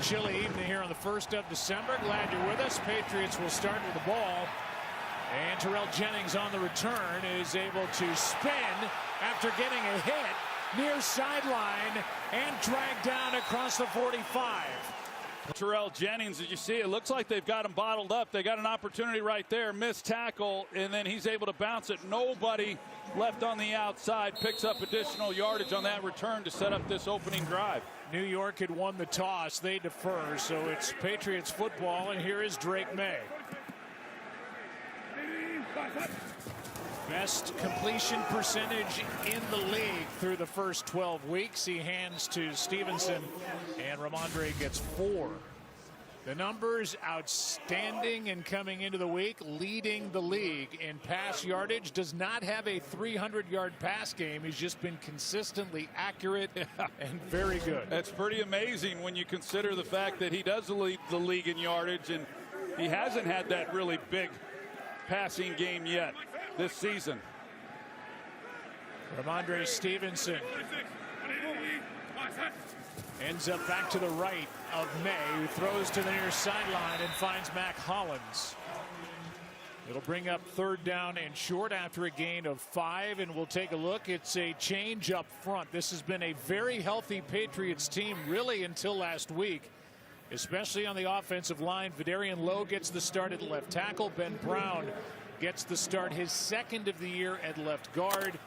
chilly evening here on the 1st of December. Glad you're with us. Patriots will start with the ball. And Terrell Jennings on the return is able to spin after getting a hit near sideline and dragged down across the 45. Terrell Jennings, as you see, it looks like they've got him bottled up. They got an opportunity right there, missed tackle, and then he's able to bounce it. Nobody left on the outside, picks up additional yardage on that return to set up this opening drive. New York had won the toss. They defer, so it's Patriots football, and here is Drake May. Best completion percentage in the league through the first 12 weeks. He hands to Stevenson, and Ramondre gets 4. The numbers outstanding and coming into the week, leading the league in pass yardage. Does not have a 300-yard pass game. He's just been consistently accurate and very good. That's pretty amazing when you consider the fact that he does lead the league in yardage, and he hasn't had that really big passing game yet this season. Ramondre Stevenson ends up back to the right of May, who throws to the near sideline and finds Mac Hollins. It'll bring up 3rd down and short after a gain of 5, and we'll take a look. It's a change up front. This has been a very healthy Patriots team really until last week, especially on the offensive line. Vidarian Lowe gets the start at left tackle. Ben Brown gets the start, his 2nd of the year at left guard.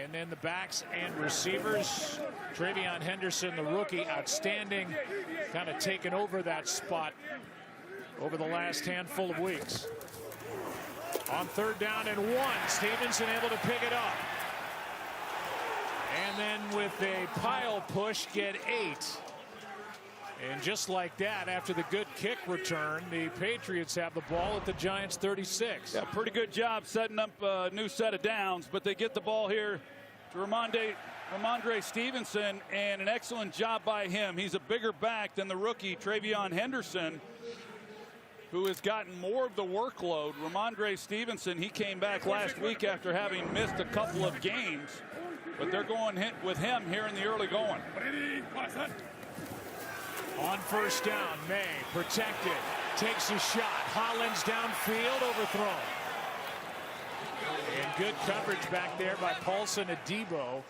And then the backs and receivers, Travion Henderson, the rookie, outstanding, kind of taken over that spot over the last handful of weeks. On 3rd down and 1, Stevenson able to pick it up. And then with a pile push, get 8. And just like that, after the good kick return, the Patriots have the ball at the Giants' 36. Yeah, pretty good job setting up a new set of downs, but they get the ball here to Ramondre Stevenson, and an excellent job by him. He's a bigger back than the rookie Travion Henderson, who has gotten more of the workload. Ramondre Stevenson, he came back last week after having missed a couple of games, but they're going with him here in the early going. On 1st down, May protected, takes a shot. Hollins downfield, overthrown. And good coverage back there by Paulson Adebo,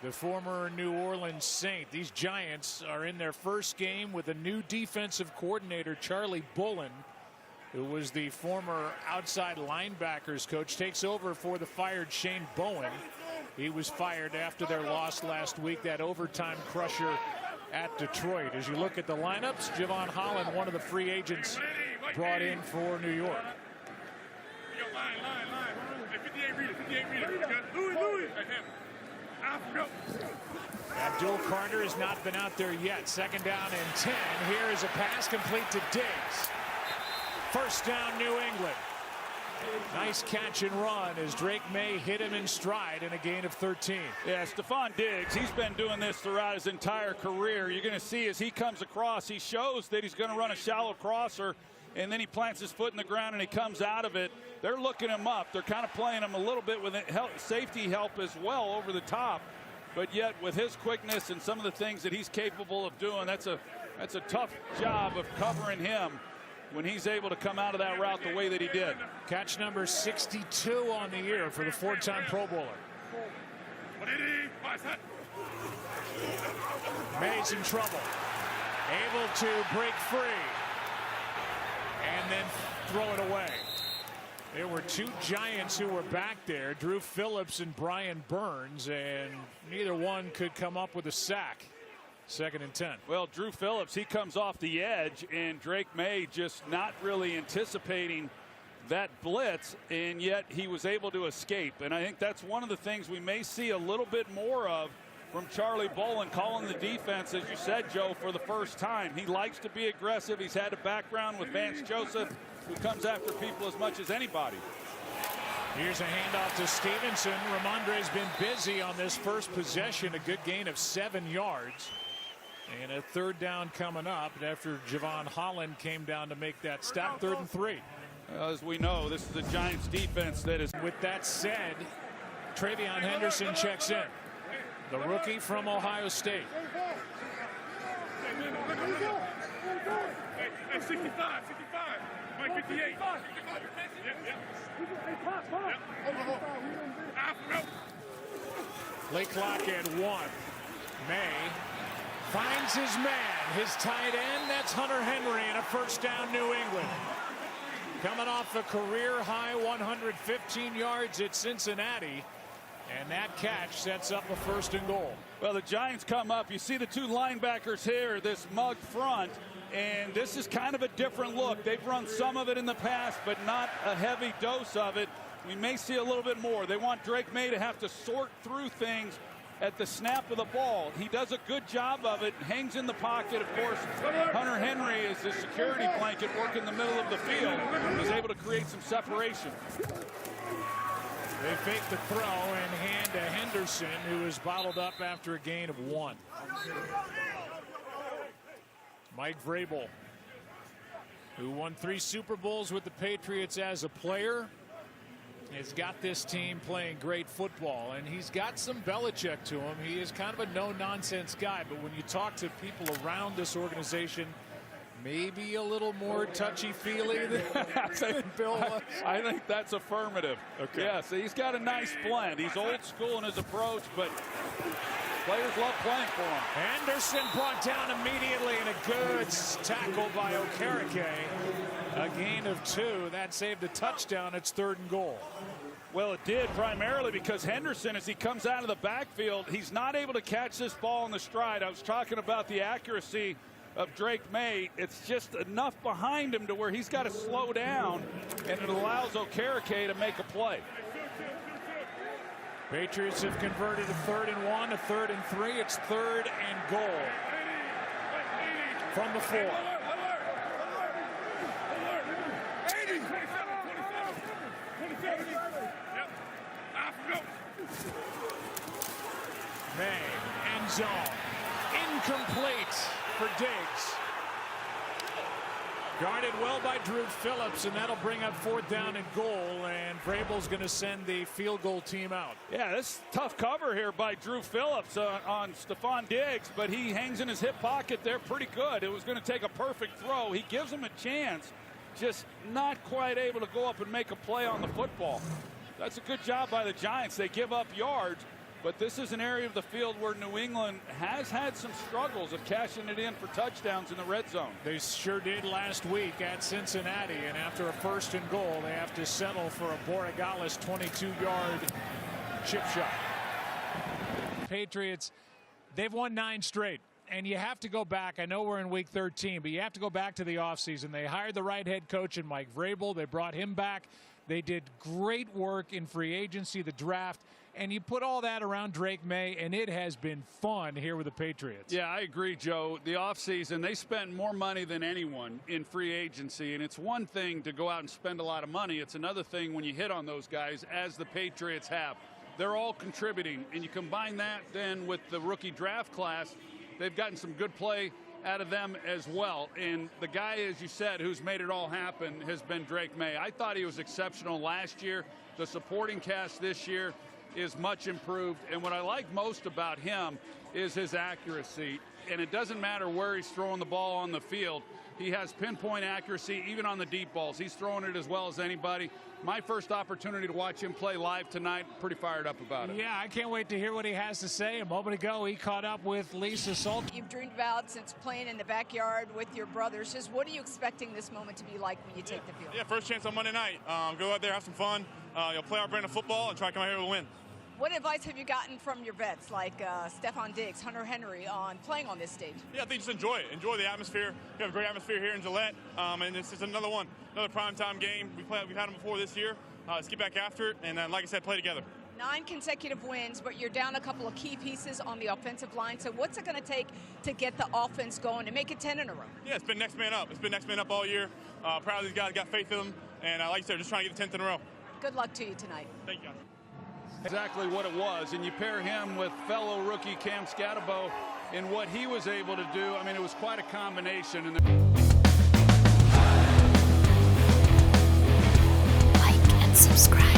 the former New Orleans Saint. These Giants are in their first game with a new defensive coordinator, Charlie Bullen, who was the former outside linebackers coach, takes over for the fired Shane Bowen. He was fired after their loss last week, that overtime crusher at Detroit. As you look at the lineups, Javon Holland, one of the free agents brought in for New York. Abdul Carter has not been out there yet. 2nd down and 10. Here is a pass complete to Diggs. 1st down, New England. Nice catch and run as Drake May hit him in stride in a gain of 13. Yeah, Stephon Diggs, he's been doing this throughout his entire career. You're going to see as he comes across, he shows that he's going to run a shallow crosser, and then he plants his foot in the ground and he comes out of it. They're looking him up. They're kind of playing him a little bit with safety help as well over the top. But yet with his quickness and some of the things that he's capable of doing, that's a tough job of covering him when he's able to come out of that route the way that he did. Catch number 62 on the year for the 4-time Pro Bowler. May's in trouble. Able to break free. And then throw it away. There were 2 Giants who were back there, Drew Phillips and Brian Burns, and neither one could come up with a sack. 2nd and 10. Well, Drew Phillips, he comes off the edge, and Drake May just not really anticipating that blitz, and yet he was able to escape. And I think that's one of the things we may see a little bit more of from Charlie Bullen, calling the defense, as you said, Joe, for the first time. He likes to be aggressive. He's had a background with Vance Joseph, who comes after people as much as anybody. Here's a handoff to Stevenson. Ramondre's been busy on this first possession, a good gain of 7 yards. And a 3rd down coming up after Javon Holland came down to make that stop. 3rd and 3. As we know, this is the Giants defense that is. With that said, Travion Henderson checks in, the rookie from Ohio State. Hey, 65, 65. Mike, 58. Play clock at 1. May finds his man, his tight end. That's Hunter Henry, and a first down, New England. Coming off a career-high 115 yards at Cincinnati. And that catch sets up a 1st and goal. Well, the Giants come up. You see the two linebackers here, this mug front, and this is kind of a different look. They've run some of it in the past, but not a heavy dose of it. We may see a little bit more. They want Drake May to have to sort through things at the snap of the ball. He does a good job of it, hangs in the pocket. Of course, Hunter Henry is the security blanket working the middle of the field. He's able to create some separation. They fake the throw and hand to Henderson, who is bottled up after a gain of 1. Mike Vrabel, who won 3 Super Bowls with the Patriots as a player, has got this team playing great football, and he's got some Belichick to him. He is kind of a no-nonsense guy, but when you talk to people around this organization, maybe a little more touchy-feely than Bill was. I think that's affirmative. Okay. Yeah, so he's got a nice blend. He's old school in his approach, but players love playing for him. Anderson brought down immediately, and a good tackle by Okereke. A gain of 2. That saved a touchdown. It's 3rd and goal. Well, it did primarily because Henderson, as he comes out of the backfield, he's not able to catch this ball in the stride. I was talking about the accuracy of Drake May. It's just enough behind him to where he's got to slow down, and it allows Okereke to make a play. Patriots have converted a 3rd and 1, a 3rd and 3. It's 3rd and goal from the 4. May, end zone, incomplete for Diggs. Guarded well by Drew Phillips, and that'll bring up 4th down and goal, and Vrabel's going to send the field goal team out. Yeah, this is tough cover here by Drew Phillips on Stephon Diggs, but he hangs in his hip pocket there pretty good. It was going to take a perfect throw. He gives him a chance, just not quite able to go up and make a play on the football. That's a good job by the Giants. They give up yards, but this is an area of the field where New England has had some struggles of cashing it in for touchdowns in the red zone. They sure did last week at Cincinnati, and after a 1st and goal, they have to settle for a Borregales 22-yard chip shot. Patriots, they've won 9 straight, and you have to go back. I know we're in week 13, but you have to go back to the offseason. They hired the right head coach in Mike Vrabel. They brought him back. They did great work in free agency, the draft, and you put all that around Drake May, and it has been fun here with the Patriots. Yeah, I agree, Joe. The offseason, they spent more money than anyone in free agency, and it's one thing to go out and spend a lot of money. It's another thing when you hit on those guys, as the Patriots have. They're all contributing, and you combine that then with the rookie draft class, they've gotten some good play out of them as well. And the guy, as you said, who's made it all happen has been Drake May. I thought he was exceptional last year. The supporting cast this year is much improved, and what I like most about him is his accuracy. And it doesn't matter where he's throwing the ball on the field. He has pinpoint accuracy even on the deep balls. He's throwing it as well as anybody. My first opportunity to watch him play live tonight, pretty fired up about it. Yeah, I can't wait to hear what he has to say. A moment ago, he caught up with Lisa Salt. You've dreamed about since playing in the backyard with your brothers. Just what are you expecting this moment to be like when you take the field? Yeah, first chance on Monday night. Go out there, have some fun. Play our brand of football and try to come out here with a win. What advice have you gotten from your vets like Stephon Diggs, Hunter Henry on playing on this stage? Yeah, I think just enjoy it. Enjoy the atmosphere. We have a great atmosphere here in Gillette, and this is another one, another primetime game. We've had them before this year. Let's get back after it, and like I said, play together. 9 consecutive wins, but you're down a couple of key pieces on the offensive line. So what's it going to take to get the offense going and make it 10 in a row? Yeah, it's been next man up. It's been next man up all year. Proud of these guys, got faith in them, and like I said, just trying to get the 10th in a row. Good luck to you tonight. Thank you, guys. Exactly what it was, and you pair him with fellow rookie Cam Scatabo in what he was able to do. I mean, it was quite a combination. Like and subscribe.